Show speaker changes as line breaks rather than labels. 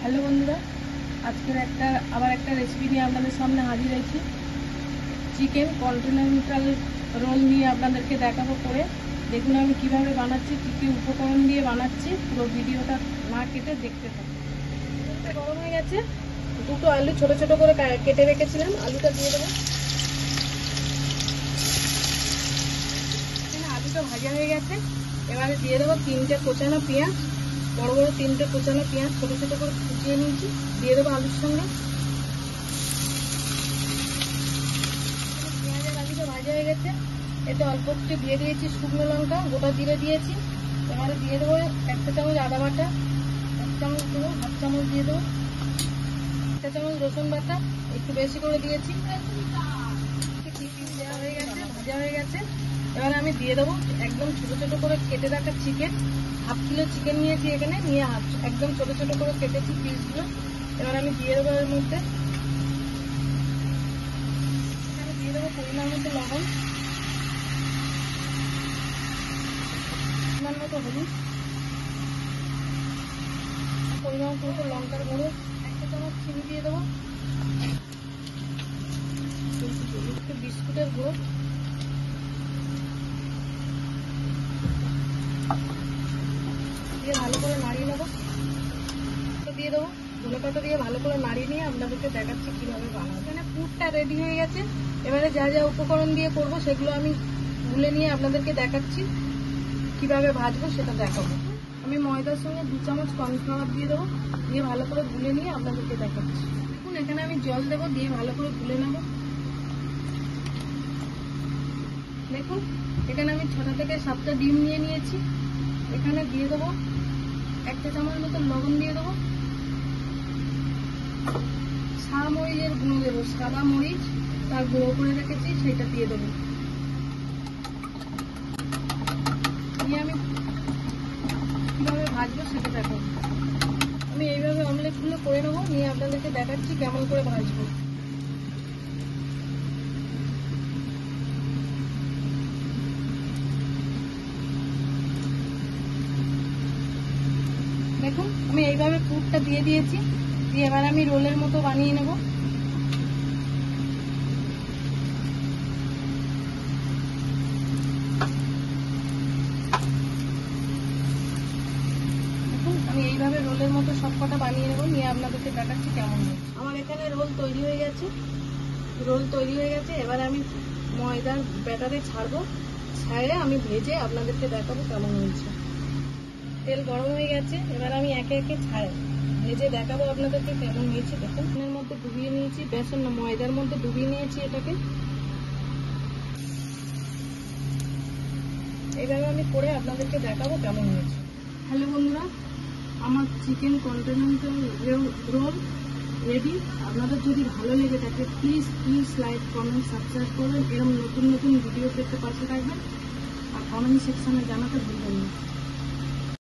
Hello বন্ধুরা, আজকের আবার একটা রেসিপি নিয়ে আপনাদের সামনে হাজির হয়েছি। চিকেন কন্টিনেন্টাল রোল নিয়ে আপনাদেরকে দেখাবো করে। দেখুন আমি কিভাবে বানাচ্ছি, কী কী উপকরণ দিয়ে বানাচ্ছি, পুরো ভিডিওটা না কেটে দেখতে থাকুন। গরম হয়ে গেছে, দুটো আলু ছোট ছোট করে কেটে রেখেছিলাম, আলুটা দিয়ে দেবো। আলুটা ভাজা হয়ে গেছে, এবারে দিয়ে দেবো 3টে কোচানো পেঁয়াজ, বড় বড় 3টে কোচানো পেঁয়াজ ছোট ছোট করে কুচিয়ে নিয়েছি, দিয়ে দেবো আলুর সঙ্গে। পেঁয়াজের আলুটা ভাজা হয়ে গেছে, এতে অল্প একটু দিয়ে দিয়েছি শুকনো লঙ্কা, গোটা জিরে দিয়েছি। এবারে দিয়ে দেবো 1 চামচ আদা বাটা, 1 চামচ দেবো, 1/2 চামচ দিয়ে দেবো, 1 চামচ রসুন বাটা একটু বেশি করে দিয়েছি। দেওয়া হয়ে গেছে, ভাজা হয়ে গেছে। এবারে আমি দিয়ে দেবো একদম ছোট ছোট করে কেটে রাখা চিকেন। 1/2 কিলো চিকেন নিয়েছি, এখানে নিয়ে একদম ছোট ছোট করে কেটেছি পিসগুলো। এবার আমি দিয়ে দেবো এর মধ্যে, এখানে দিয়ে দেবো পরিমাণ মতো লবণ, পরিমাণ মতো হলুদ, পরিমাণ মতো লঙ্কার গুঁড়ো, 1 চামচ চিনি দিয়ে দেবো, একটু বিস্কুটের গুঁড়ো, দিয়ে ভালো করে নাড়িয়ে নেবো। দিয়ে দেবো ধনেপাতা দিয়ে ভালো করে নাড়িয়ে নিয়ে আপনাদেরকে দেখাচ্ছি কিভাবে বানাবো। এখানে পুরটা রেডি হয়ে গেছে, এবারে যা যা উপকরণ দিয়ে করব সেগুলো আমি গুলে নিয়ে আপনাদেরকে দেখাচ্ছি, কিভাবে ভাজবো সেটা দেখাবো। আমি ময়দার সঙ্গে 2 চামচ কর্নফ্লাওয়ার দিয়ে দেবো, দিয়ে ভালো করে গুলে নিয়ে আপনাদেরকে দেখাচ্ছি। দেখুন এখানে আমি জল দেবো, দিয়ে ভালো করে গুলে নেব। দেখুন এখানে আমি 6টা থেকে 7টা ডিম নিয়ে নিয়েছি, এখানে দিয়ে দেবো 1 চামচ মতো লবণ দিয়ে দেবো, সাদা মরিচের গুঁড়ো দেবো, সাদা মরিচ তার গুঁড়ো করে রেখেছি সেটা দিয়ে দেবো। দিয়ে আমি কিভাবে ভাজবো সেটা দেখো। আমি এইভাবে অমলেটগুলো করে নেবো, নিয়ে আপনাদেরকে দেখাচ্ছি কেমন করে ভাজবো। দেখুন আমি এইভাবে পুরটা দিয়ে দিয়েছি, দিয়ে এবার আমি রোলের মতো বানিয়ে নেব। দেখুন আমি এইভাবে রোলের মতো সবকটা বানিয়ে নেব, নিয়ে আপনাদেরকে দেখাচ্ছি কেমন হয়। আমার এখানে রোল তৈরি হয়ে গেছে, এবার আমি ময়দার ব্যাটারে ছাড়বো, ছাড়ে আমি ভেজে আপনাদেরকে দেখাবো কেমন হয়েছে। তেল গরম হয়ে গেছে, এবার আমি একে একে ভেজে দেখাবো আপনাদেরকে কেমন হয়েছে। দেখুন এর মধ্যে ডুবিয়ে নিয়েছি, বেসন না ময়দার মধ্যে ডুবিয়ে নিয়েছি এটাকে। এইভাবে আমি করে আপনাদেরকে দেখাবো কেমন হয়েছে। হ্যালো বন্ধুরা, আমার চিকেন কন্টিনেন্টাল রোল রেডি। আপনাদের যদি ভালো লেগে থাকে প্লিজ লাইক কমেন্ট সাবস্ক্রাইব করবেন, এরকম নতুন নতুন ভিডিও পেতে পাশে থাকবেন, আর কমেন্ট সেকশনে জানাতে ভুলবেন না।